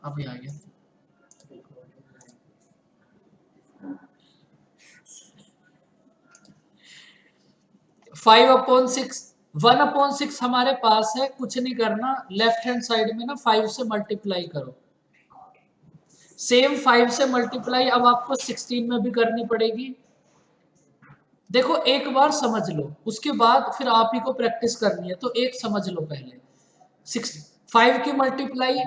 अभी आ गया। 5/6, 1/6 हमारे पास है, कुछ नहीं करना, लेफ्ट हैंड साइड में ना 5 से मल्टीप्लाई करो। सेम 5 से मल्टीप्लाई अब आपको 16 में भी करनी पड़ेगी। देखो एक बार समझ लो, उसके बाद फिर आप ही को प्रैक्टिस करनी है, तो एक समझ लो पहले। 5 की मल्टीप्लाई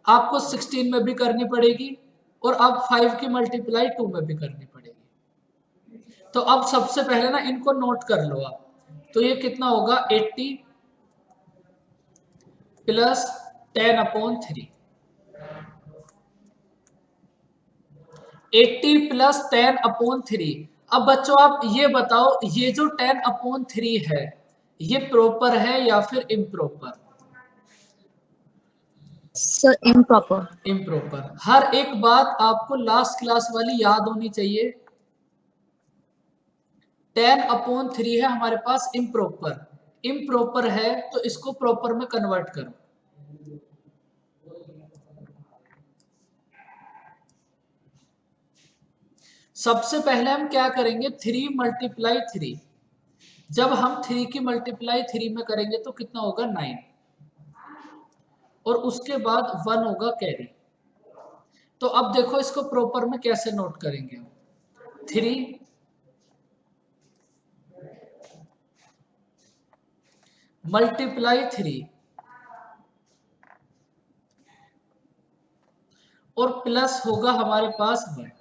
आपको 16 में भी करनी पड़ेगी, और अब 5 की मल्टीप्लाई 2 में भी करनी पड़ेगी। तो अब सबसे पहले ना इनको नोट कर लो आप। तो ये कितना होगा, 80 प्लस 10/3। 80 प्लस 10/3। अब बच्चों आप ये बताओ, ये जो 10/3 है, ये प्रॉपर है या फिर इम्प्रॉपर? Sir improper. इम्प्रॉपर। हर एक बात आपको लास्ट क्लास वाली याद होनी चाहिए। 10/3 है हमारे पास इम्प्रॉपर। इम्प्रॉपर है तो इसको प्रॉपर में कन्वर्ट करो। सबसे पहले हम क्या करेंगे, 3 मल्टीप्लाई 3। जब हम 3 की मल्टीप्लाई 3 में करेंगे तो कितना होगा, 9। और उसके बाद 1 होगा कैरी। तो अब देखो इसको प्रॉपर में कैसे नोट करेंगे। 3 मल्टीप्लाई 3 और प्लस होगा हमारे पास 1।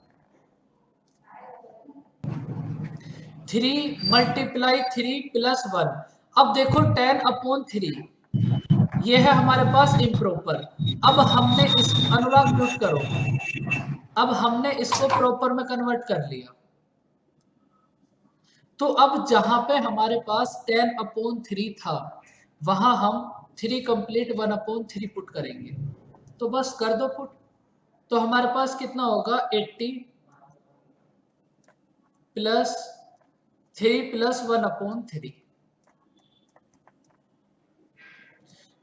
3 मल्टीप्लाई 3 प्लस 1। अब देखो 10/3 ये है हमारे पास इम्प्रॉपर। अब हमने इस, अनुराग म्यूट करो, अब हमने इसको प्रॉपर में कन्वर्ट कर लिया। तो अब जहां पे हमारे पास 10/3 था, वहां हम 3 कंप्लीट 1/3 पुट करेंगे। तो बस कर दो पुट। तो हमारे पास कितना होगा, 80 प्लस 3 प्लस 1/3।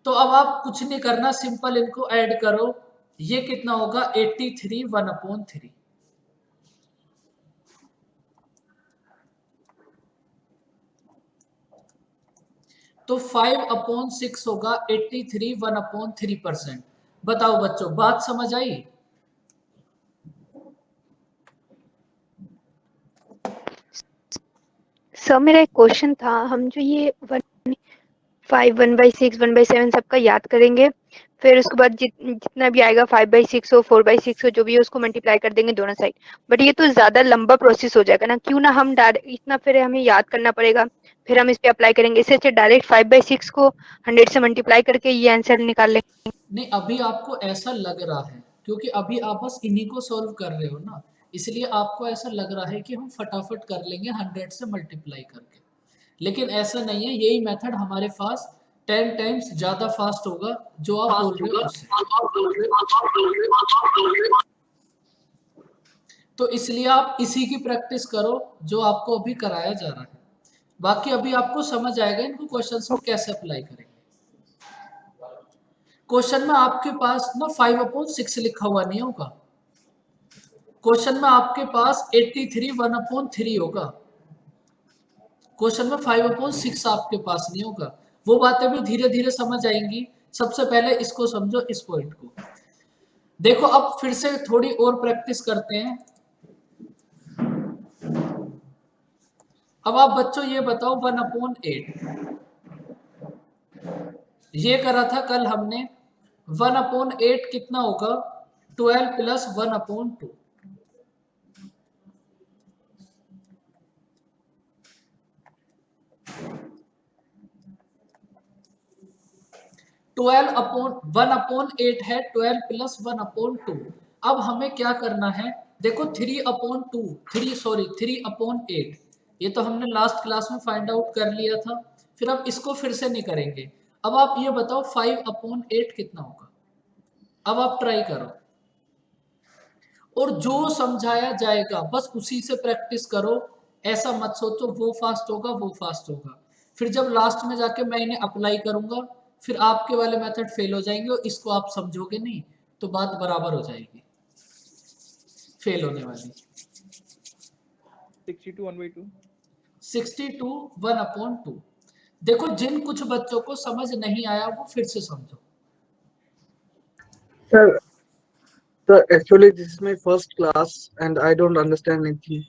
तो अब आप कुछ नहीं करना, सिंपल इनको ऐड करो। ये कितना होगा, 83 1/3। तो 5/6 होगा 83 1/3%। बताओ बच्चों, बात समझ आई? सर मेरा एक क्वेश्चन था, हम जो ये 5 1/6 1/7 सबका याद करेंगे, फिर उसके बाद जितना भी आएगा 5/6 हो 4/6 हो जो भी हो उसको मल्टीप्लाई कर देंगे दोनों साइड। बट ये तो ज्यादा लंबा प्रोसेस हो जाएगा ना, क्यों ना हम डायरेक्ट इतना फिर हमें याद करना पड़ेगा, फिर हम इस पे अप्लाई करेंगे, इससे अच्छा डायरेक्ट 5/6 को 100 से मल्टीप्लाई करके ये आंसर निकाल लेंगे। नहीं, अभी आपको ऐसा लग रहा है क्योंकि अभी आप बस इन्हीं को सॉल्व कर रहे हो ना, इसलिए आपको ऐसा लग रहा है कि हम फटाफट कर लेंगे 100 से मल्टीप्लाई करके। लेकिन ऐसा नहीं है, यही मेथड हमारे पास 10 टाइम्स ज्यादा फास्ट होगा जो आप बोल रहे हो उससे। तो इसलिए आप इसी की प्रैक्टिस करो जो आपको अभी कराया जा रहा है। बाकी अभी आपको समझ आएगा इनको क्वेश्चंस में कैसे अप्लाई करेंगे। क्वेश्चन में आपके पास ना 5/6 लिखा हुआ नहीं होगा, क्वेश्चन में आपके पास 83 1/3 होगा। क्वेश्चन में 5/6 आपके पास नहीं होगा। वो बातें भी धीरे धीरे समझ आएंगी। सबसे पहले इसको समझो, इस पॉइंट को देखो। अब फिर से थोड़ी और प्रैक्टिस करते हैं। अब आप बच्चों ये बताओ, 1/8 ये करा था कल हमने। 1/8 कितना होगा, 12 प्लस 1/2। 1/8 है, 12 प्लस 1/2। अब हमें क्या करना है, देखो 3/2, 3/8 ये तो हमने लास्ट क्लास में फाइंड आउट कर लिया था। फिर अब इसको फिर से नहीं करेंगे। अब आप ये बताओ 5/8 कितना होगा। अब आप ट्राई करो, और जो समझाया जाएगा बस उसी से प्रैक्टिस करो। ऐसा मत सोचो वो फास्ट होगा वो फास्ट होगा, फिर जब लास्ट में जाके मैं इन्हें अप्लाई करूंगा फिर आपके वाले मेथड फेल हो जाएंगे और इसको आप समझोगे नहीं, तो बात बराबर हो जाएगी फेल होने वाली। 62 1/2। 62 1/2। देखो जिन कुछ बच्चों को समझ नहीं आया वो फिर से समझो। Sir, actually this is my first class and I don't understand anything.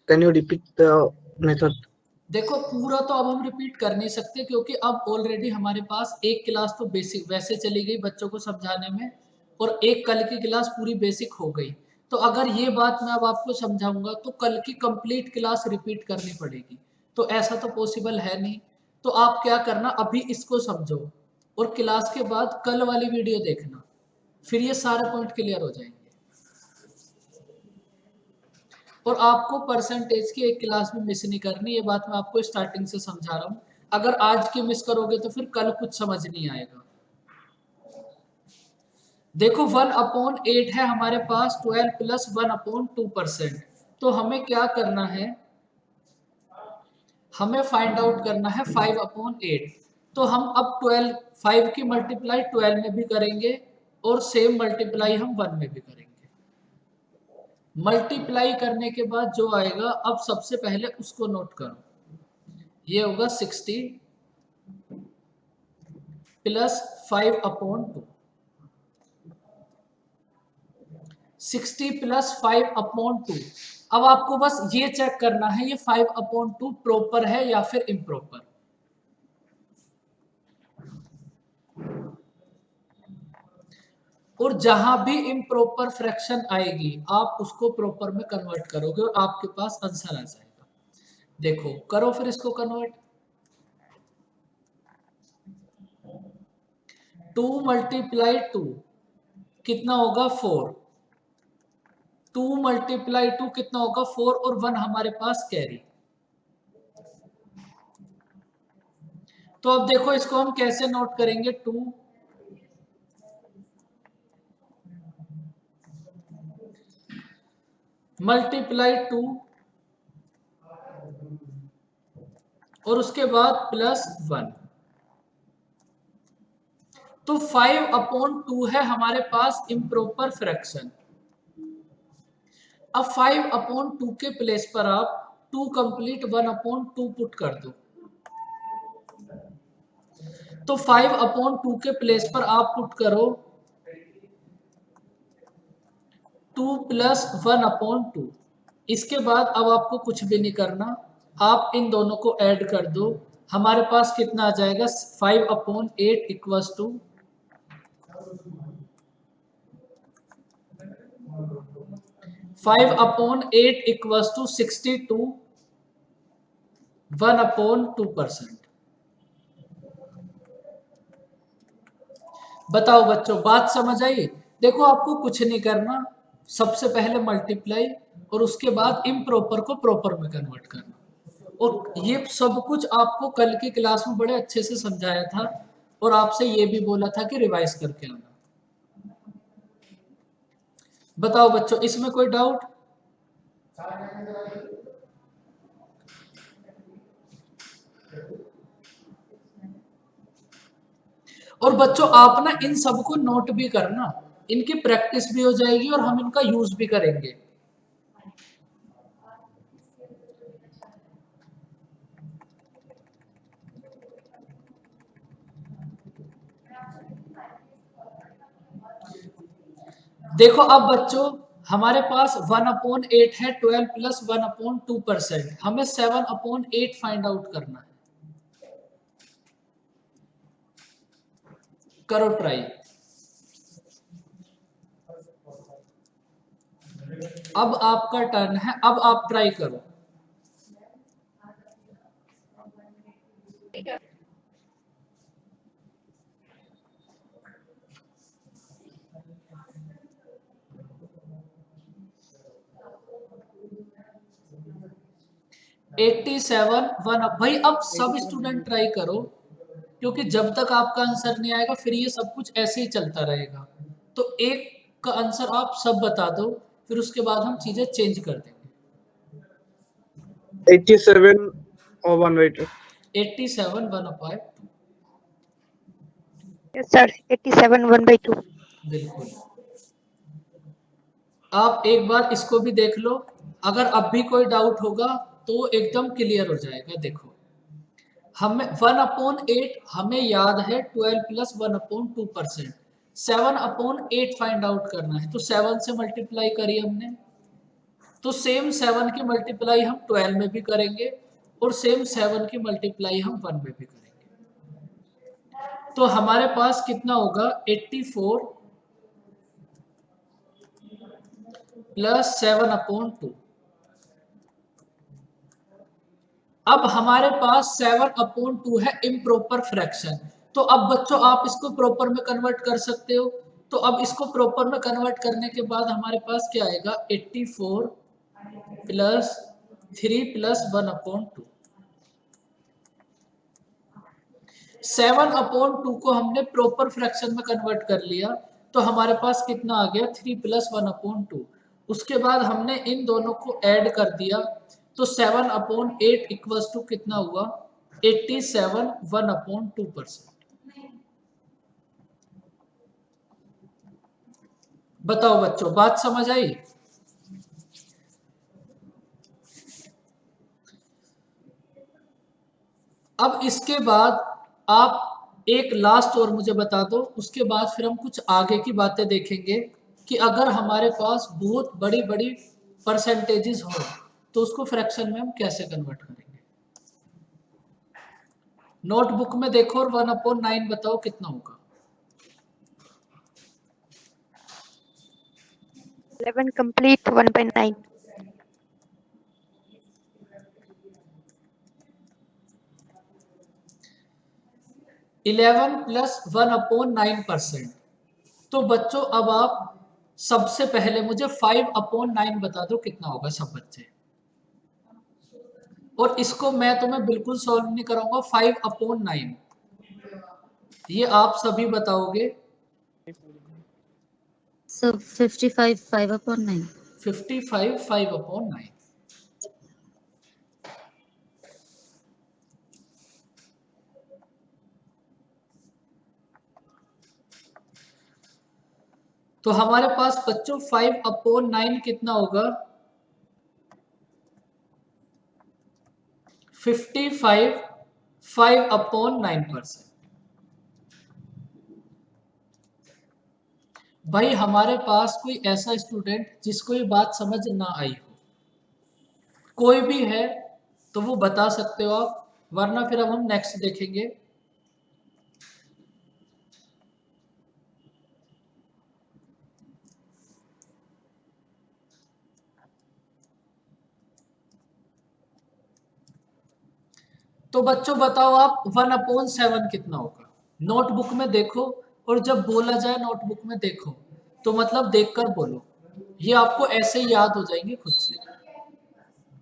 Can you repeat the method? देखो पूरा तो अब हम रिपीट कर नहीं सकते क्योंकि अब ऑलरेडी हमारे पास एक क्लास तो बेसिक वैसे चली गई बच्चों को समझाने में और एक कल की क्लास पूरी बेसिक हो गई। तो अगर ये बात मैं अब आपको समझाऊंगा तो कल की कंप्लीट क्लास रिपीट करनी पड़ेगी, तो ऐसा तो पॉसिबल है नहीं। तो आप क्या करना, अभी इसको समझो और क्लास के बाद कल वाली वीडियो देखना, फिर ये सारे पॉइंट क्लियर हो जाएंगे। और आपको परसेंटेज की एक क्लास भी मिस नहीं करनी, ये बात मैं आपको स्टार्टिंग से समझा रहा हूँ। अगर आज की मिस करोगे तो फिर कल कुछ समझ नहीं आएगा। देखो 1/8 है हमारे पास, 12 प्लस 1/2%। तो हमें क्या करना है, हमें फाइंड आउट करना है 5/8। तो हम अब 12 5 की मल्टीप्लाई 12 में भी करेंगे और सेम मल्टीप्लाई हम 1 में भी करेंगे। मल्टीप्लाई करने के बाद जो आएगा, अब सबसे पहले उसको नोट करो, ये होगा 60 प्लस 5/2। 60 प्लस 5/2। अब आपको बस ये चेक करना है ये 5/2 प्रॉपर है या फिर इम्प्रॉपर। और जहां भी इम्प्रॉपर फ्रैक्शन आएगी आप उसको प्रॉपर में कन्वर्ट करोगे और आपके पास आंसर आ जाएगा। देखो करो फिर इसको कन्वर्ट। 2 मल्टीप्लाई 2 कितना होगा 4। 2 मल्टीप्लाई 2 कितना होगा 4 और 1 हमारे पास कैरी। तो अब देखो इसको हम कैसे नोट करेंगे, 2 मल्टीप्लाई 2 और उसके बाद प्लस 1। तो 5/2 है हमारे पास इम्प्रॉपर फ्रैक्शन। अब 5/2 के प्लेस पर आप 2 कंप्लीट 1/2 पुट कर दो। तो 5/2 के प्लेस पर आप पुट करो 2 प्लस 1/2। इसके बाद अब आपको कुछ भी नहीं करना, आप इन दोनों को ऐड कर दो। हमारे पास कितना आ जाएगा 5/8 इक्वल्स टू 5/8 इक्वल्स टू 62 1/2%। बताओ बच्चों बात समझ आई। देखो आपको कुछ नहीं करना, सबसे पहले मल्टीप्लाई और उसके बाद इम्प्रॉपर को प्रॉपर में कन्वर्ट करना। और ये सब कुछ आपको कल की क्लास में बड़े अच्छे से समझाया था और आपसे ये भी बोला था कि रिवाइज करके आना। बताओ बच्चों इसमें कोई डाउट। और बच्चों आप ना इन सबको नोट भी करना, इनकी प्रैक्टिस भी हो जाएगी और हम इनका यूज भी करेंगे। देखो अब बच्चों हमारे पास 1/8 है, 12 प्लस 1/2%। हमें 7/8 फाइंड आउट करना है। करो ट्राई। अब आपका टर्न है, अब आप ट्राई करो। भाई अब सब स्टूडेंट ट्राई करो क्योंकि जब तक आपका आंसर नहीं आएगा फिर ये सब कुछ ऐसे ही चलता रहेगा। तो एक का आंसर आप सब बता दो, फिर उसके बाद हम चीजें चेंज कर देंगे। 87 or 1/2. 87 1/2। Yes, sir. 87 1/2. बिल्कुल। आप एक बार इसको भी देख लो, अगर अब भी कोई डाउट होगा तो एकदम क्लियर हो जाएगा। देखो, हमें 1/8 हमें याद है 12 प्लस 1/2%, 7/8 फाइंड आउट करना है, तो 7 से मल्टीप्लाई करिए हमने, तो सेम 7 की मल्टीप्लाई हम 12 में भी करेंगे और सेम 7 की मल्टीप्लाई हम 1 में भी करेंगे। तो हमारे पास कितना होगा, 84 प्लस 7/2। अब हमारे पास 7/2 है इम्प्रॉपर फ्रैक्शन। तो अब बच्चों आप इसको प्रॉपर में कन्वर्ट कर सकते हो। तो अब इसको प्रॉपर में कन्वर्ट करने के बाद हमारे पास क्या आएगा, 84 प्लस 3 प्लस 1/2। 7/2 को हमने प्रॉपर फ्रैक्शन में कन्वर्ट कर लिया, तो हमारे पास कितना आ गया, 3 प्लस 1/2। उसके बाद हमने इन दोनों को ऐड कर दिया, तो 7/8 इक्वल्स टू कितना हुआ, 87 1/2%। बताओ बच्चों, बात समझ आई? अब इसके बाद आप एक लास्ट और मुझे बता दो, उसके बाद फिर हम कुछ आगे की बातें देखेंगे कि अगर हमारे पास बहुत बड़ी बड़ी परसेंटेजेस हो तो उसको फ्रैक्शन में हम कैसे कन्वर्ट करेंगे। नोटबुक में देखो और 1/9 बताओ कितना होगा। 11 complete 1/9। 11 प्लस 1/9%। तो बच्चों अब आप सबसे पहले मुझे 5/9 बता दो कितना होगा सब बच्चे। और इसको मैं तुम्हें बिल्कुल सॉल्व नहीं कराऊंगा, 5/9 ये आप सभी बताओगे। So 55 5/9. 55 5/9। तो हमारे पास बच्चों 5/9 कितना होगा, 55 5/9%। भाई हमारे पास कोई ऐसा स्टूडेंट जिसको ये बात समझ ना आई हो, कोई भी है तो वो बता सकते हो आप, वरना फिर अब हम नेक्स्ट देखेंगे। तो बच्चों बताओ आप 1/7 कितना होगा। नोटबुक में देखो, और जब बोला जाए नोटबुक में देखो तो मतलब देखकर बोलो, ये आपको ऐसे ही याद हो जाएंगे खुद से।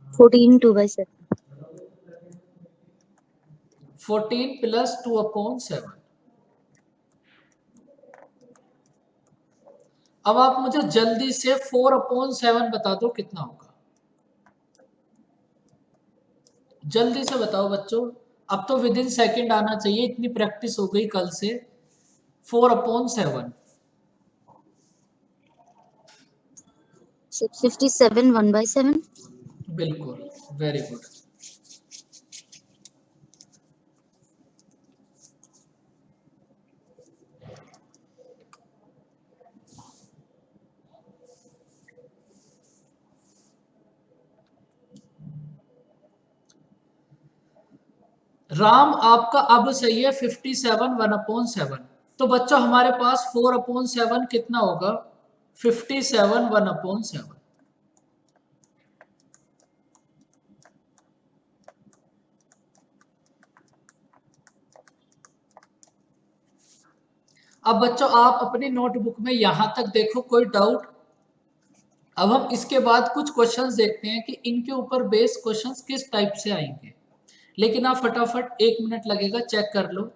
14 2/7. 14 प्लस 2/7। अब आप मुझे जल्दी से 4/7 बता दो कितना होगा। जल्दी से बताओ बच्चों, अब तो विद इन सेकेंड आना चाहिए, इतनी प्रैक्टिस हो गई कल से। 4/7। So 57 1/7. बिल्कुल, वेरी गुड। राम आपका अब सही है, 57 1/7। तो बच्चों हमारे पास 4/7 कितना होगा, 57 1/7। अब बच्चों आप अपनी नोटबुक में यहां तक देखो, कोई डाउट। अब हम इसके बाद कुछ क्वेश्चंस देखते हैं कि इनके ऊपर बेस क्वेश्चंस किस टाइप से आएंगे। लेकिन आप फटाफट, 1 मिनट लगेगा, चेक कर लो।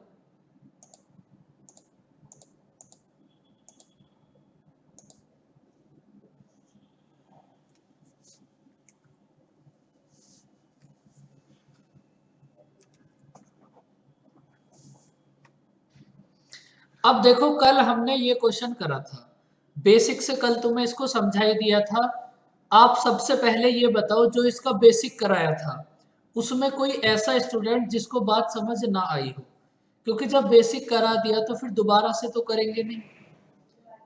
अब देखो कल हमने ये क्वेश्चन करा था, बेसिक से कल तुम्हें इसको समझा ही दिया था। आप सबसे पहले ये बताओ जो इसका बेसिक कराया था उसमें कोई ऐसा स्टूडेंट जिसको बात समझ ना आई हो, क्योंकि जब बेसिक करा दिया तो फिर दोबारा से तो करेंगे नहीं।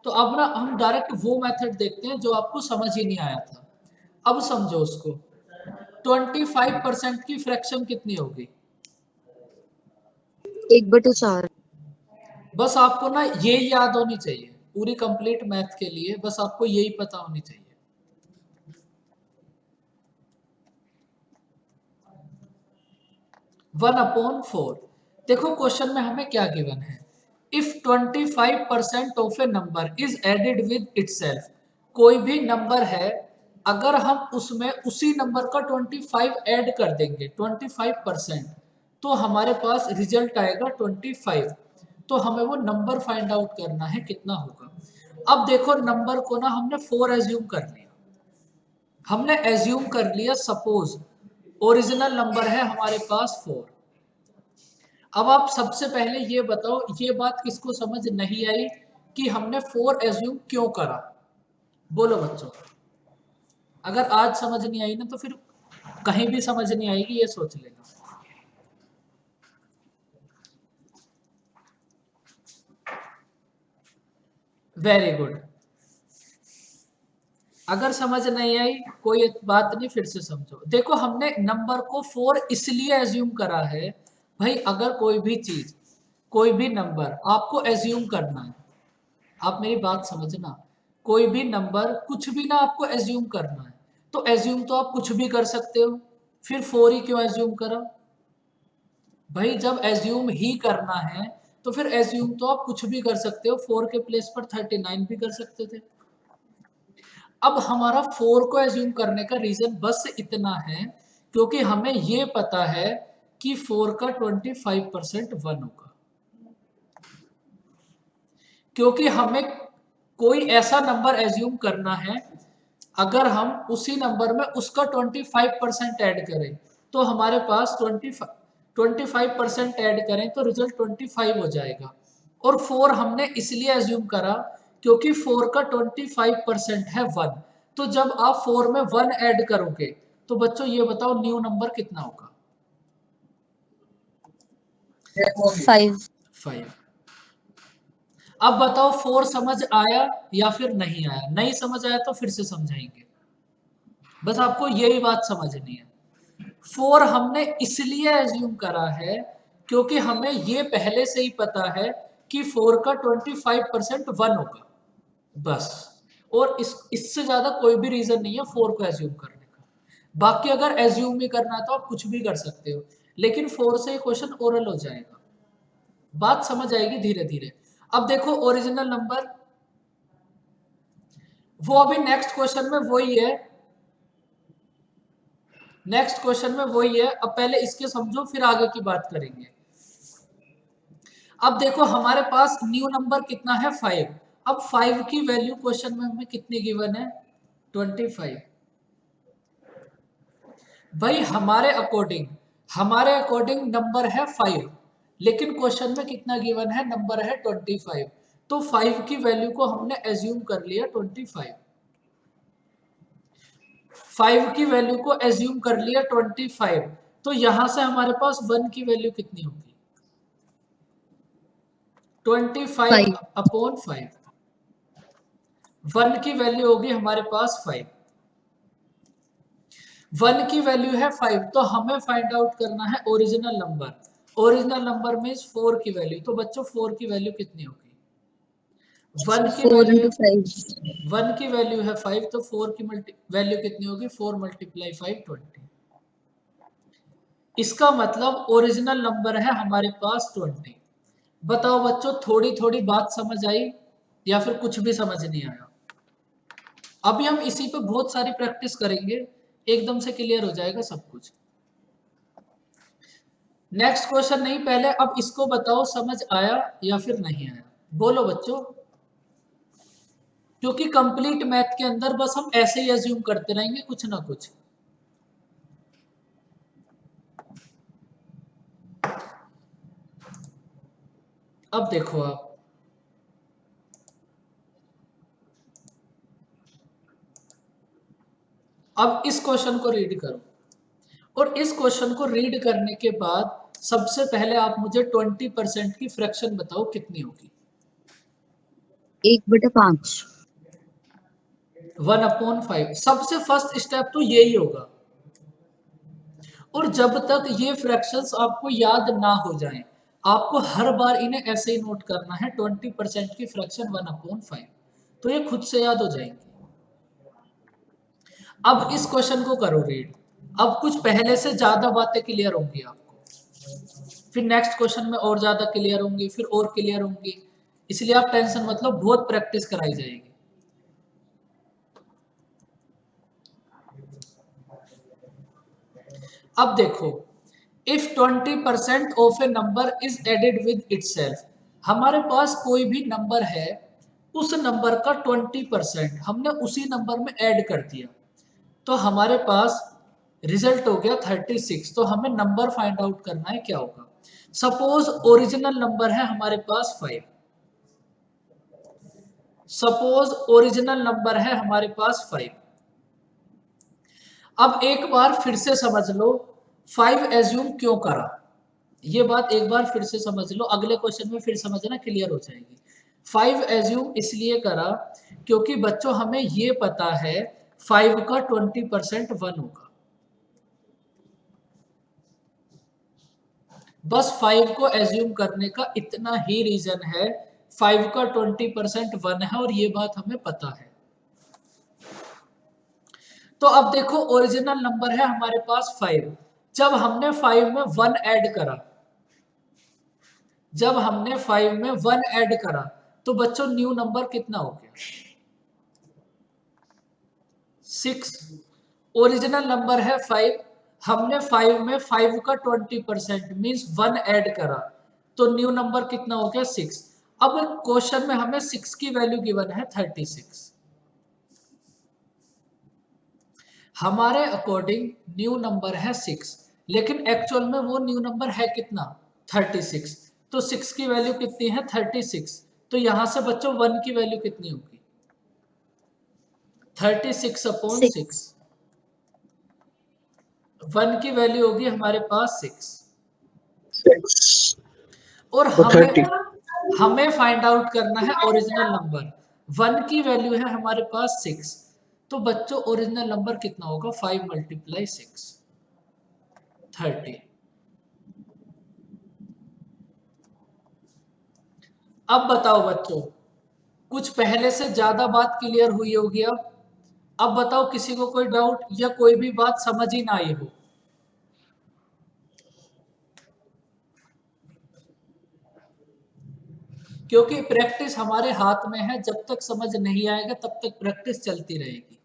तो अब ना हम डायरेक्ट वो मेथड देखते हैं जो आपको समझ ही नहीं आया था। अब समझो उसको, 25% की फ्रैक्शन कितनी होगी? 1/4। बस आपको ना ये याद होनी चाहिए, पूरी कंप्लीट मैथ के लिए बस आपको यही पता होनी चाहिए। One upon four. देखो क्वेश्चन में हमें क्या गिवन है, if 25% of a number is added with itself. कोई भी नंबर है, अगर हम उसमें उसी नंबर का 25 ऐड कर देंगे 25%, तो हमारे पास रिजल्ट आएगा 25। तो हमें वो नंबर फाइंड आउट करना है कितना होगा। अब देखो नंबर को ना हमने 4 एज्यूम कर लिया, हमने एज्यूम कर लिया सपोज ओरिजिनल नंबर है हमारे पास 4। अब आप सबसे पहले ये बताओ, ये बात किसको समझ नहीं आई कि हमने 4 एज्यूम क्यों करा? बोलो बच्चों। अगर आज समझ नहीं आई ना तो फिर कहीं भी समझ नहीं आएगी, ये सोच लेना। Very good. अगर समझ नहीं आई कोई बात नहीं, फिर से समझो। देखो हमने नंबर को 4 इसलिए एज्यूम करा है, भाई अगर कोई भी चीज, कोई भी नंबर आपको एज्यूम करना है, आप मेरी बात समझना, कोई भी नंबर कुछ भी ना आपको एज्यूम करना है, तो एज्यूम तो आप कुछ भी कर सकते हो, फिर 4 ही क्यों एज्यूम करा? भाई जब एज्यूम ही करना है तो फिर एज्यूम तो आप कुछ भी कर सकते हो, 4 के प्लेस पर 39 भी कर सकते थे। अब हमारा 4 को एज्यूम करने का रीजन बस इतना है क्योंकि हमें ये पता है कि 4 का 25% 1 होगा, क्योंकि हमें कोई ऐसा नंबर एज्यूम करना है, अगर हम उसी नंबर में उसका 25% ऐड करें तो हमारे पास 25% ऐड करें तो रिजल्ट 25 हो जाएगा। और 4 हमने इसलिए एज्यूम करा क्योंकि 4 का 25% है 1। तो जब आप 4 में 1 ऐड करोगे तो बच्चों ये बताओ न्यू नंबर कितना होगा? 5। 5। अब बताओ 4 समझ आया या फिर नहीं आया? नहीं समझ आया तो फिर से समझाएंगे, बस आपको यही बात समझनी है। 4 हमने इसलिए एज्यूम करा है क्योंकि हमें ये पहले से ही पता है कि 4 का 25% 1 होगा, बस। और इससे ज्यादा कोई भी रीजन नहीं है 4 को एज्यूम करने का। बाकी अगर एज्यूम भी करना है तो आप कुछ भी कर सकते हो, लेकिन 4 से क्वेश्चन ओरल हो जाएगा, बात समझ आएगी धीरे धीरे। अब देखो ओरिजिनल नंबर, वो अभी नेक्स्ट क्वेश्चन में वही है, नेक्स्ट क्वेश्चन में वही है। अब पहले इसके समझो फिर आगे की बात करेंगे। अब देखो हमारे पास न्यू नंबर कितना है 5। अब 5 की वैल्यू क्वेश्चन में हमें कितनी गिवन है? 25। भाई हमारे अकॉर्डिंग नंबर है 5, लेकिन क्वेश्चन में कितना गिवन है? नंबर है 25। तो 5 की वैल्यू को हमने एज्यूम कर लिया 25। 5 की वैल्यू को एज्यूम कर लिया 25। तो यहां से हमारे पास 1 की वैल्यू कितनी होगी? 25 5। अपॉन 5। 1 की वैल्यू होगी हमारे पास 5। 1 की वैल्यू है 5, तो हमें फाइंड आउट करना है ओरिजिनल नंबर। ओरिजिनल नंबर में 4 की वैल्यू, तो बच्चों 4 की वैल्यू कितनी होगी? 1 की 4 वैल्यू, into 5। 1 की वैल्यू है 5, तो 4 की वैल्यू कितनी होगी? 4 मल्टीप्लाई 5 20। इसका मतलब ओरिजिनल नंबर है हमारे पास 20। बताओ बच्चों थोड़ी थोड़ी बात समझ आई या फिर कुछ भी समझ नहीं आया? अभी हम इसी पे बहुत सारी प्रैक्टिस करेंगे, एकदम से क्लियर हो जाएगा सब कुछ। नेक्स्ट क्वेश्चन नहीं, पहले अब इसको बताओ समझ आया या फिर नहीं आया? बोलो बच्चों, क्योंकि कंप्लीट मैथ के अंदर बस हम ऐसे ही एज्यूम करते रहेंगे कुछ ना कुछ। अब देखो आप, अब इस क्वेश्चन को रीड करो, और इस क्वेश्चन को रीड करने के बाद सबसे पहले आप मुझे 20% की फ्रैक्शन बताओ कितनी होगी। 1/5। 1/5। सबसे फर्स्ट स्टेप तो यही होगा, और जब तक ये फ्रैक्शंस आपको याद ना हो जाएं, आपको हर बार इन्हें ऐसे ही नोट करना है, 20% की फ्रैक्शन 1/5, तो ये खुद से याद हो जाएंगे। अब इस क्वेश्चन को करो रीड। अब कुछ पहले से ज्यादा बातें क्लियर होंगी आपको, फिर नेक्स्ट क्वेश्चन में और ज्यादा क्लियर होंगी, फिर और क्लियर होंगी, इसलिए आप टेंशन मतलब बहुत प्रैक्टिस कराई जाएगी। अब देखो, if 20% of a number is added with itself, हमारे पास कोई भी नंबर है, उस नंबर का 20% हमने उसी नंबर में ऐड कर दिया, तो हमारे पास रिजल्ट हो गया 36। तो हमें नंबर फाइंड आउट करना है क्या होगा। सपोज ओरिजिनल नंबर है हमारे पास 5, सपोज ओरिजिनल नंबर है हमारे पास 5। अब एक बार फिर से समझ लो 5 एज्यूम क्यों करा, ये बात एक बार फिर से समझ लो, अगले क्वेश्चन में फिर समझना, क्लियर हो जाएगी। 5 एज्यूम इसलिए करा क्योंकि बच्चों हमें ये पता है 5 का 20% 1 होगा, बस 5 को एज्यूम करने का इतना ही रीजन है। 5 का 20% 1 है और ये बात हमें पता है। तो अब देखो ओरिजिनल नंबर है हमारे पास 5, जब हमने 5 में 1 ऐड करा, जब हमने 5 में 1 ऐड करा, तो बच्चों न्यू नंबर कितना हो गया 6। ओरिजिनल नंबर है 5, हमने 5 में 5 का 20% मींस 1 ऐड करा, तो न्यू नंबर कितना हो गया 6। अब क्वेश्चन में हमें 6 की वैल्यू गिवन है 36, हमारे अकॉर्डिंग न्यू नंबर है 6, लेकिन एक्चुअल में वो न्यू नंबर है कितना 36। तो 6 की वैल्यू कितनी है 36, तो यहां से बच्चों 1 की वैल्यू कितनी होगी 36/6। 1 की वैल्यू होगी हमारे पास 6, 6 और or 30. हमें फाइंड आउट करना है ओरिजिनल नंबर। 1 की वैल्यू है हमारे पास 6, तो बच्चों ओरिजिनल नंबर कितना होगा 5 × 6 30। अब बताओ बच्चों, कुछ पहले से ज्यादा बात क्लियर हुई होगी। अब बताओ किसी को कोई डाउट या कोई भी बात समझ ही ना आई हो। क्योंकि प्रैक्टिस हमारे हाथ में है, जब तक समझ नहीं आएगा तब तक प्रैक्टिस चलती रहेगी।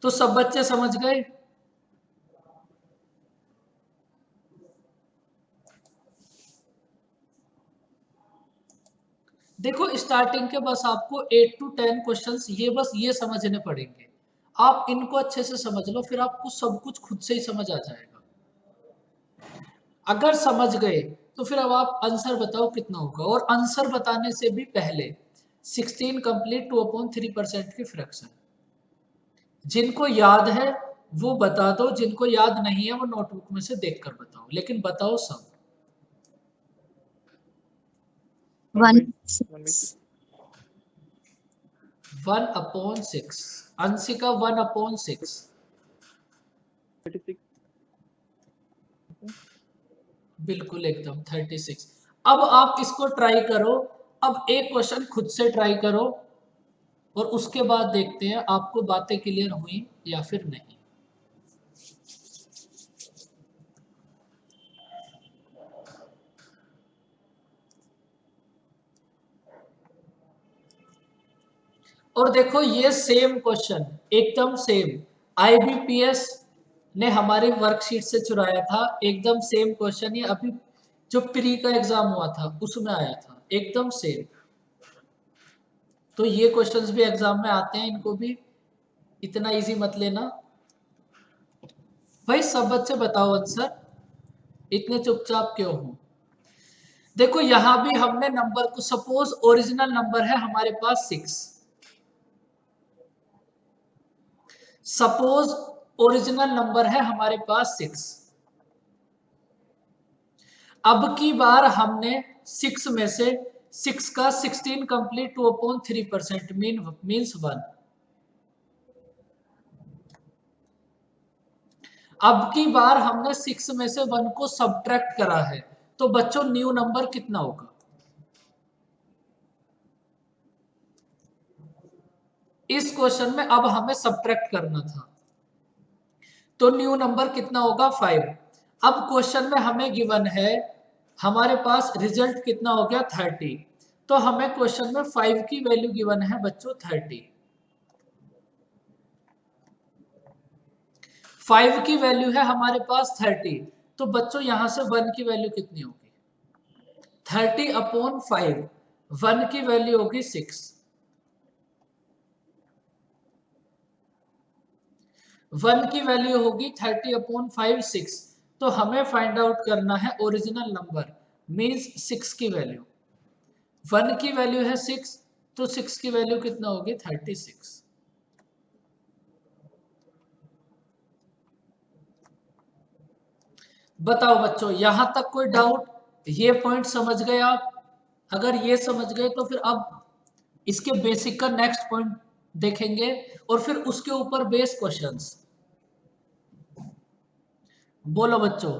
तो सब बच्चे समझ गए। देखो स्टार्टिंग के बस आपको 8 to 10 क्वेश्चंस ये समझने पड़ेंगे। आप इनको अच्छे से समझ लो, फिर आपको सब कुछ खुद से ही समझ आ जाएगा। अगर समझ गए तो फिर अब आप आंसर बताओ कितना होगा, और आंसर बताने से भी पहले 16 कंप्लीट 2/3% की फ्रैक्शन, जिनको याद है वो बता दो, जिनको याद नहीं है वो नोटबुक में से देखकर बताओ, लेकिन बताओ सब। 1/6। 1/6। अंशिका 1/6। 36। बिल्कुल एकदम 36। अब आप इसको ट्राई करो। अब एक क्वेश्चन खुद से ट्राई करो, और उसके बाद देखते हैं आपको बातें क्लियर हुई या फिर नहीं। और देखो ये सेम क्वेश्चन एकदम सेम आईबीपीएस ने हमारी वर्कशीट से चुराया था, एकदम सेम क्वेश्चन ये अभी जो प्री का एग्जाम हुआ था उसमें आया था, एकदम सेम। तो ये क्वेश्चंस भी एग्जाम में आते हैं, इनको भी इतना इजी मत लेना। भाई सब बच्चे बताओ आंसर, इतने चुपचाप क्यों हो। देखो यहां भी हमने नंबर को, सपोज ओरिजिनल नंबर है हमारे पास 6, सपोज ओरिजिनल नंबर है हमारे पास 6। अब की बार हमने 6 में से 6 का 16 कंप्लीट 2/3% मीन्स 1। अब की बार हमने 6 में से 1 को सब्ट्रैक्ट करा है, तो बच्चों न्यू नंबर कितना होगा? इस क्वेश्चन में अब हमें सब्ट्रैक्ट करना था, तो न्यू नंबर कितना होगा? 5। अब क्वेश्चन में हमें गिवन है, हमारे पास रिजल्ट कितना हो गया? 30। तो हमें क्वेश्चन में 5 की वैल्यू गिवन है बच्चों 30। 5 की वैल्यू है हमारे पास 30, तो बच्चों यहां से 1 की वैल्यू कितनी होगी? 30/5। 1 की वैल्यू होगी 6। 1 की वैल्यू होगी 30/5 6। तो हमें फाइंड आउट करना है ओरिजिनल नंबर मींस 6 की वैल्यू। 1 की वैल्यू है 6, तो 6 की वैल्यू कितना होगी? 36। बताओ बच्चों, यहां तक कोई डाउट? ये पॉइंट समझ गए आप? अगर ये समझ गए तो फिर अब इसके बेसिक का नेक्स्ट पॉइंट देखेंगे और फिर उसके ऊपर बेस क्वेश्चंस। बोलो बच्चों।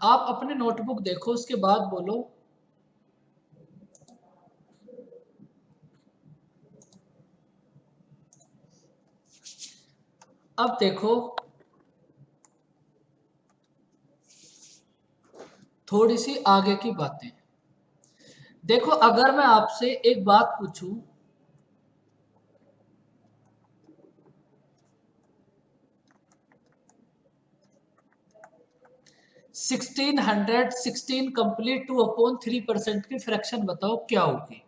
आप अपने नोटबुक देखो, उसके बाद बोलो। अब देखो, थोड़ी सी आगे की बातें। देखो, अगर मैं आपसे एक बात पूछूं, सिक्सटीन हंड्रेड 16 कंप्लीट 2/3% की फ्रैक्शन बताओ क्या होगी?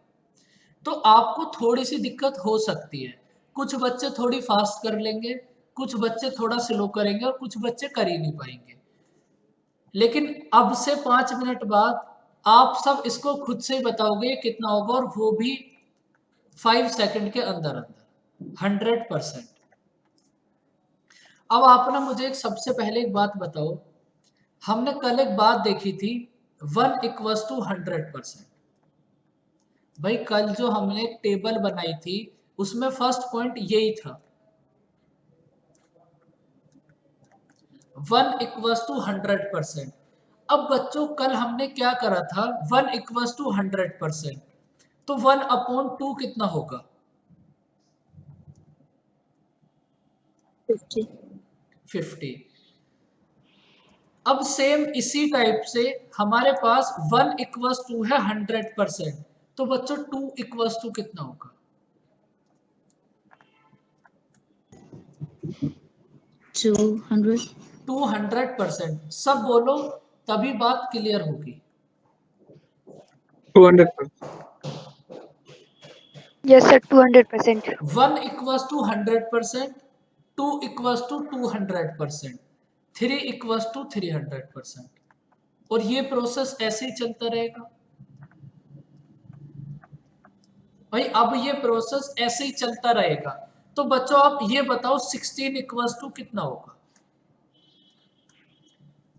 तो आपको थोड़ी सी दिक्कत हो सकती है। कुछ बच्चे थोड़ी फास्ट कर लेंगे, कुछ बच्चे थोड़ा स्लो करेंगे और कुछ बच्चे कर ही नहीं पाएंगे। लेकिन अब से 5 मिनट बाद आप सब इसको खुद से ही बताओगे कितना होगा, और वो भी 5 सेकंड के अंदर अंदर 100%। अब आप ना मुझे एक सबसे पहले एक बात बताओ, हमने कल एक बात देखी थी 1 इक्वल्स टू 100%। भाई कल जो हमने एक टेबल बनाई थी उसमें फर्स्ट पॉइंट यही था, 1 इक्वल्स टू 100%। अब बच्चों कल हमने क्या करा था? 1 इक्वल्स टू 100%, तो 1/2 कितना होगा? 50। 50। अब सेम इसी टाइप से हमारे पास 1 इक्वल्स टू है 100%, तो बच्चों 2 इक्वल्स टू कितना होगा? 200। 200%। सब बोलो, तभी बात क्लियर होगी। 200%. Yes sir 200%। 1 equals to 100%, 2 equals to 200%, 3 equals to 300%। और ये प्रोसेस ऐसे ही चलता रहेगा भाई। अब ये प्रोसेस ऐसे ही चलता रहेगा। तो बच्चों आप ये बताओ 16 इक्वल्स टू कितना होगा?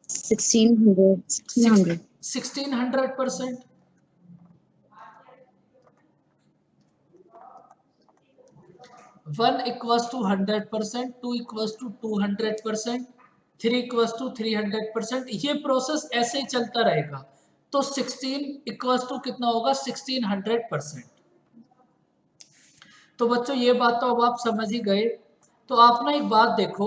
1600। 1600%। 1 equals to 100%, 2 equals to 200%, 3 equals to 300%। ये प्रोसेस ऐसे ही चलता रहेगा। तो 16 इक्वल्स टू कितना होगा? 1600%। तो बच्चों ये बात तो अब आप समझ ही गए। तो आप ना एक बात देखो,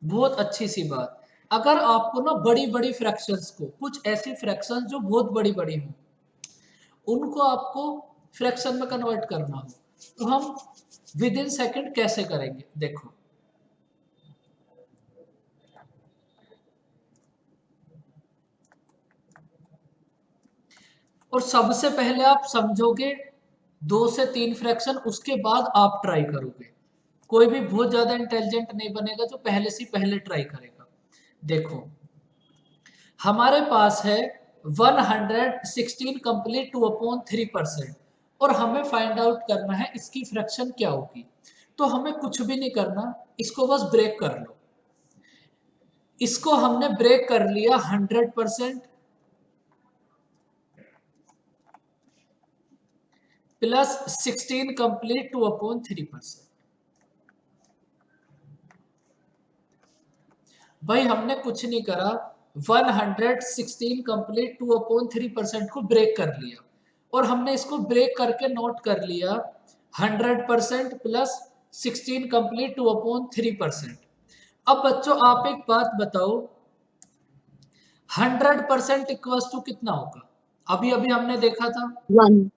बहुत अच्छी सी बात। अगर आपको ना बड़ी बड़ी फ्रैक्शंस को, कुछ ऐसी फ्रैक्शंस जो बहुत बड़ी बड़ी हो, उनको आपको फ्रैक्शन में कन्वर्ट करना हो, तो हम विद इन सेकेंड कैसे करेंगे? देखो, और सबसे पहले आप समझोगे 2 से 3 फ्रैक्शन, उसके बाद आप ट्राई करोगे। कोई भी बहुत ज्यादा इंटेलिजेंट नहीं बनेगा जो पहले से पहले ट्राई करेगा। देखो, हमारे पास है 116 कंप्लीट 2/3%, और हमें फाइंड आउट करना है इसकी फ्रैक्शन क्या होगी। तो हमें कुछ भी नहीं करना, इसको बस ब्रेक कर लो। इसको हमने ब्रेक कर लिया 100% प्लस 16 कंप्लीट 2/3%। भाई हमने कुछ नहीं करा, 116 कंप्लीट 2/3% को ब्रेक कर लिया, और हमने इसको ब्रेक करके नोट कर लिया 100% प्लस 16 कंप्लीट 2/3%। अब बच्चों आप एक बात बताओ, 100% इक्वल्स टू कितना होगा? अभी अभी हमने देखा था 1.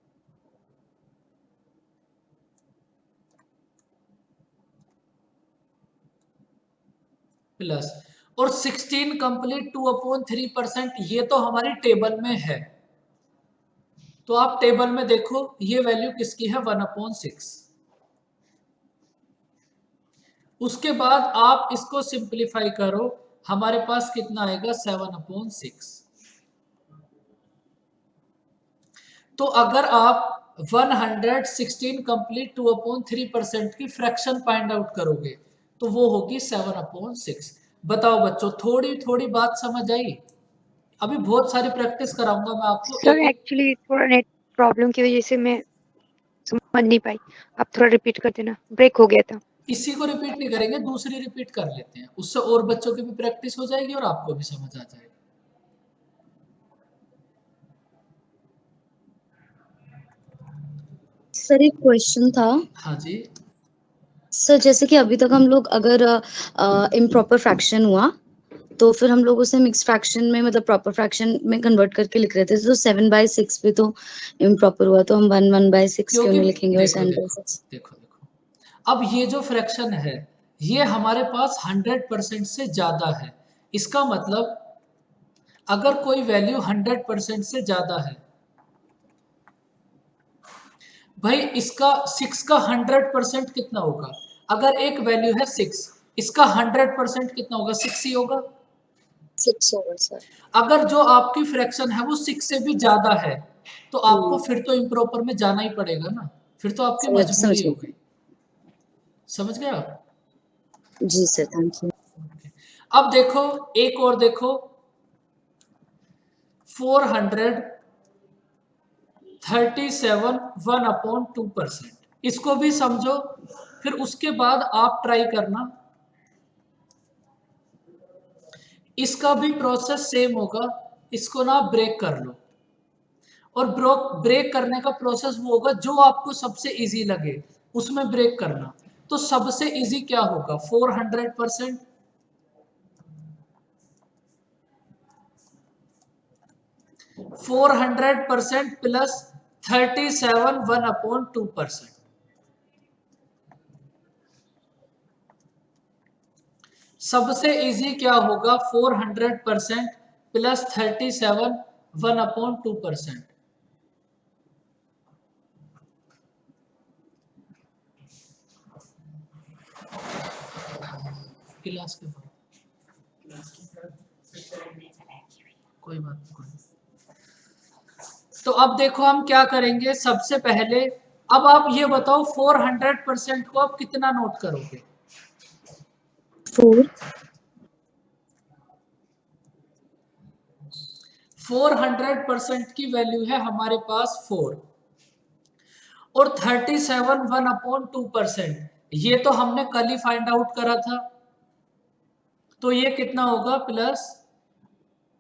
प्लस, और 16 कंप्लीट 2/3%, ये तो हमारी टेबल में है। तो आप टेबल में देखो ये वैल्यू किसकी है, 1/6। उसके बाद आप इसको सिंप्लीफाई करो, हमारे पास कितना आएगा, 7/6। तो अगर आप 116 कंप्लीट 2/3% की फ्रैक्शन फाइंड आउट करोगे तो वो होगी 7/6। बताओ बच्चों, थोड़ी थोड़ी बात समझ आई? अभी बहुत सारी प्रैक्टिस कराऊंगा मैं आपको। सर एक्चुअली थोड़ा नेट प्रॉब्लम की वजह से मैं समझ नहीं पाई, आप थोड़ा रिपीट कर देना, ब्रेक हो गया था। इसी को रिपीट नहीं करेंगे, दूसरी रिपीट कर लेते हैं, उससे और बच्चों की भी प्रैक्टिस हो जाएगी और आपको भी समझ आ जाएगा। सर एक क्वेश्चन था हाँ जी। सर, जैसे कि अभी तक हम लोग अगर इम्प्रॉपर फ्रैक्शन हुआ तो फिर हम लोग उसे मिक्स फ्रैक्शन में मतलब प्रॉपर फ्रैक्शन में कन्वर्ट करके लिख रहे थे, तो 7/6 पे तो इम्प्रॉपर हुआ, तो हम 1/6 क्यों क्योंकि नहीं लिखेंगे और देखो 7/6? देखो देखो, अब ये जो फ्रैक्शन है ये हमारे पास 100% से ज्यादा है। इसका मतलब अगर कोई वैल्यू 100% से ज्यादा है, भाई इसका 6 का 100% कितना होगा? अगर एक वैल्यू है 6, इसका 100% कितना होगा? 6 ही होगा। 6 होगा सर। अगर जो आपकी फ्रैक्शन है वो 6 से भी ज्यादा है तो आपको फिर तो इम्प्रॉपर में जाना ही पड़ेगा ना, फिर तो आपकी समझ मजबूरी हो गई। गई। समझ गए आप? जी सर, थैंक यू। अब देखो, एक और देखो, 437 1/2%, इसको भी समझो, फिर उसके बाद आप ट्राई करना। इसका भी प्रोसेस सेम होगा, इसको ना ब्रेक कर लो, और ब्रेक करने का प्रोसेस वो होगा जो आपको सबसे इजी लगे उसमें ब्रेक करना। तो सबसे इजी क्या होगा? 400%, 400% प्लस 37 1/2%। सबसे इजी क्या होगा? 400% प्लस 37 1/2%। क्लास के बाद कोई बात नहीं, कोई नहीं। तो अब देखो हम क्या करेंगे, सबसे पहले अब आप ये बताओ 400% को आप कितना नोट करोगे? 4. 400% की वैल्यू है हमारे पास 4, और 37 1/2%, ये तो हमने कल ही फाइंड आउट करा था, तो ये कितना होगा? प्लस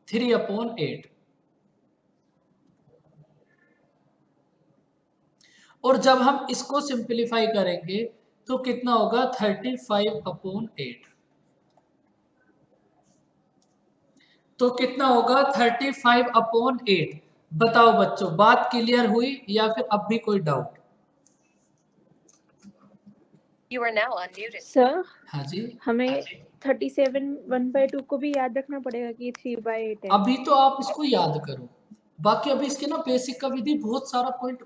3/8। और जब हम इसको सिंप्लीफाई करेंगे तो कितना होगा? 35/8। तो कितना होगा? 35/8। बताओ बच्चों, बात क्लियर हुई या फिर अब भी कोई डाउट? सर हाँ जी। हमें 37 1/2 को भी याद रखना पड़ेगा कि 3/8 है। अभी तो आप इसको याद करो, बाकी अभी इसके ना बेसिक का विधि बहुत सारा पॉइंट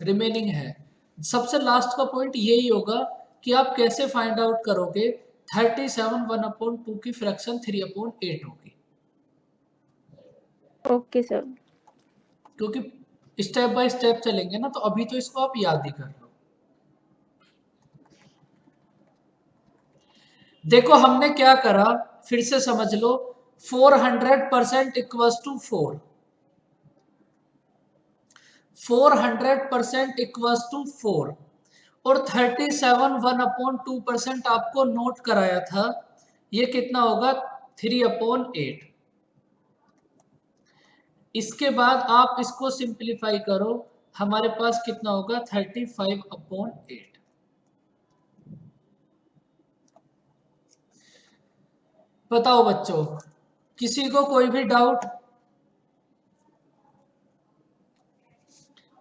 रिमेनिंग है। सबसे लास्ट का पॉइंट यही होगा कि आप कैसे फाइंड आउट करोगे 37 1/2 की फ्रैक्शन 3/8 होगी। Okay sir. क्योंकि स्टेप बाय स्टेप चलेंगे ना, तो अभी तो इसको आप याद ही कर लो। देखो हमने क्या करा, फिर से समझ लो, 400% इक्वल्स टू 4, 400% इक्वल्स टू 4, और 37 1/2% आपको नोट कराया था, ये कितना होगा 3/8। इसके बाद आप इसको सिंप्लीफाई करो, हमारे पास कितना होगा 35/8। बताओ बच्चों, किसी को कोई भी डाउट?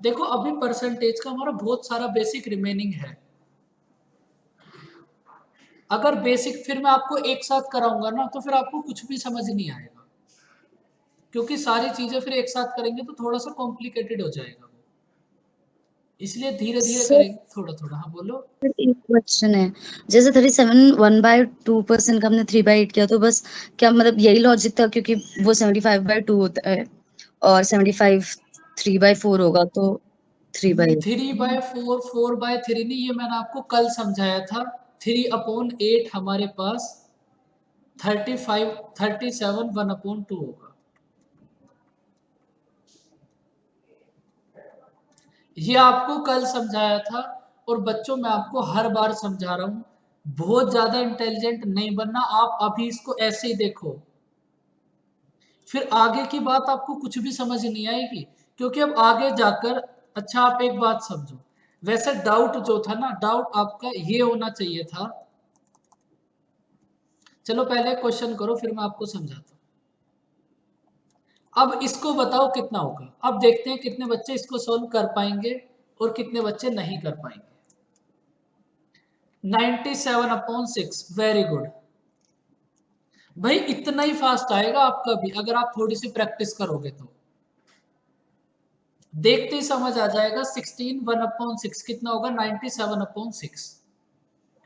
देखो अभी परसेंटेज का हमारा बहुत सारा बेसिक रिमेनिंग है। अगर बेसिक फिर मैं आपको एक साथ कराऊंगा ना, तो फिर आपको कुछ भी समझ नहीं आएगा, क्योंकि सारी चीजें फिर एक साथ करेंगे तो थोड़ा सा कॉम्प्लिकेटेड हो जाएगा वो, इसलिए धीरे धीरे सर करेंगे, थोड़ा थोड़ा। हाँ बोलो। एक क्वेश्चन है, जैसे 37 1/2% का हमने 3/8 किया, तो बस क्या मतलब यही लॉजिक था, क्योंकि वो 75/2 होता है और 75 3/4 होगा, तो 3/8। 3/4, 4/3 नहीं, ये मैंने आपको कल समझाया था। 3/8 हमारे पास 35 37 1/2 होगा। ये आपको कल समझाया था, और बच्चों मैं आपको हर बार समझा रहा हूँ, बहुत ज्यादा इंटेलिजेंट नहीं बनना, आप अभी इसको ऐसे ही देखो, फिर आगे की बात आपको कुछ भी समझ नहीं आएगी, क्योंकि अब आगे जाकर, अच्छा आप एक बात समझो, वैसे डाउट जो था ना, डाउट आपका ये होना चाहिए था। चलो पहले क्वेश्चन करो, फिर मैं आपको समझाता हूँ। अब इसको बताओ कितना होगा। अब देखते हैं कितने बच्चे इसको सोल्व कर पाएंगे और कितने बच्चे नहीं कर पाएंगे। 97/6, वेरी गुड भाई, इतना ही फास्ट आएगा आपका भी, अगर आप थोड़ी सी प्रैक्टिस करोगे तो देखते ही समझ आ जाएगा। 16 1/6 कितना होगा 97/6।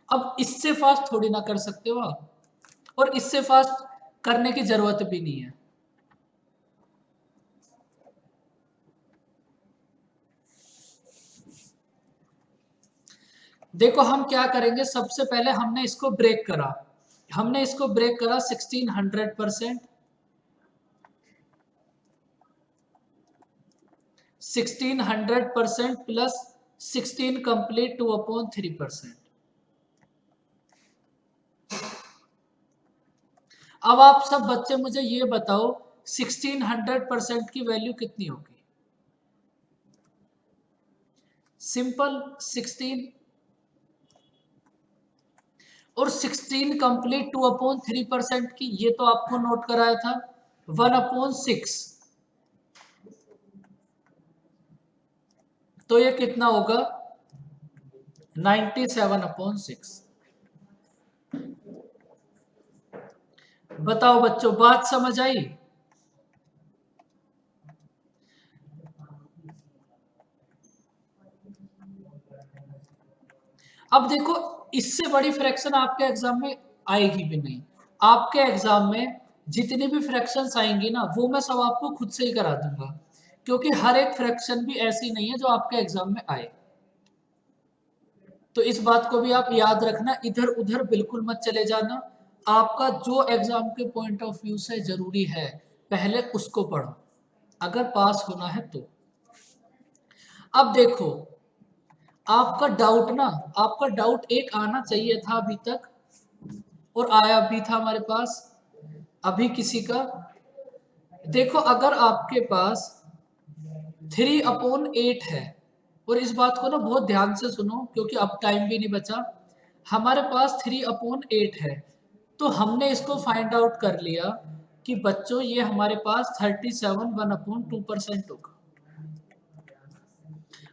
अब इससे फास्ट थोड़ी ना कर सकते हो आप, और इससे फास्ट करने की जरूरत भी नहीं है। देखो हम क्या करेंगे, सबसे पहले हमने इसको ब्रेक करा, 1600%, 1600% प्लस 16 कंप्लीट 2/3%। अब आप सब बच्चे मुझे ये बताओ, 1600% की वैल्यू कितनी होगी? सिंपल 16, और 16 कंप्लीट 2/3% की, ये तो आपको नोट कराया था 1/6, तो ये कितना होगा 97/6। बताओ बच्चों, बात समझ आई? अब देखो, इससे बड़ी फ्रैक्शन आपके एग्जाम में आएगी भी नहीं। आपके एग्जाम में जितनी भी फ्रैक्शंस आएंगी ना, वो मैं सब आपको खुद से ही करा दूंगा, क्योंकि हर एक फ्रैक्शन भी ऐसी नहीं है जो आपके एग्जाम में आए। तो इस बात को भी आप याद रखना, इधर उधर बिल्कुल मत चले जाना। आपका जो एग्जाम के पॉइंट ऑफ व्यू से जरूरी है, पहले उसको पढ़ो, अगर पास होना है तो। अब देखो, आपका डाउट एक आना चाहिए था अभी तक, और आया भी था हमारे पास। अभी किसी का, देखो अगर आपके पास 3/8 है, और इस बात को ना बहुत ध्यान से सुनो, क्योंकि अब टाइम भी नहीं बचा। हमारे पास 3/8 है, तो हमने इसको फाइंड आउट कर लिया कि बच्चों ये हमारे पास 37 1/2% होगा।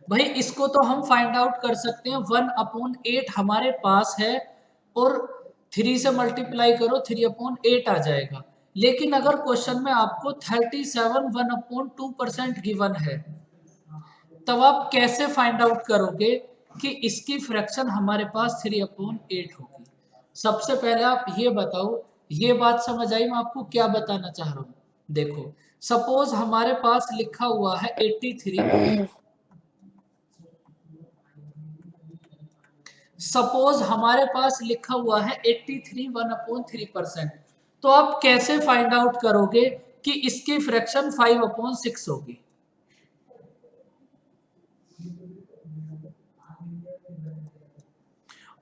भाई इसको तो हम फाइंड आउट कर सकते हैं, 1/8 हमारे पास है, और 3 से मल्टीप्लाई करो 3/8 आ जाएगा। लेकिन अगर क्वेश्चन में आपको 37 1/2% गिवन है, तब आप कैसे फाइंड आउट करोगे कि इसकी फ्रैक्शन हमारे पास 3/8 होगी? सबसे पहले आप ये बताओ, ये बात समझ आई मैं आपको क्या बताना चाह रहा हूँ? देखो, सपोज हमारे पास लिखा हुआ है 83, सपोज हमारे पास लिखा हुआ है 83 1/3%। तो आप कैसे फाइंड आउट करोगे कि इसकी फ्रैक्शन 5/6 होगी?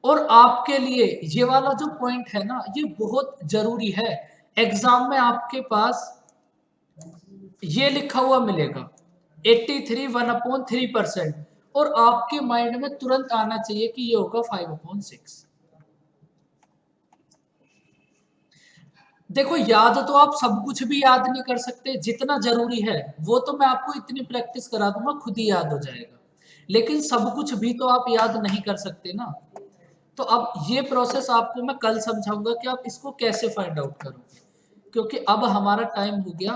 और आपके लिए ये वाला जो पॉइंट है ना, ये बहुत जरूरी है। एग्जाम में आपके पास ये लिखा हुआ मिलेगा 83 1/3%, और आपके माइंड में तुरंत आना चाहिए कि ये होगा 5/6। देखो, याद तो आप सब कुछ भी याद नहीं कर सकते, जितना जरूरी है वो तो मैं आपको इतनी प्रैक्टिस करा दूंगा, खुद ही याद हो जाएगा। लेकिन सब कुछ भी तो आप याद नहीं कर सकते ना। तो अब ये प्रोसेस आपको मैं कल समझाऊंगा कि आप इसको कैसे फाइंड आउट करोगे, क्योंकि अब हमारा टाइम हो गया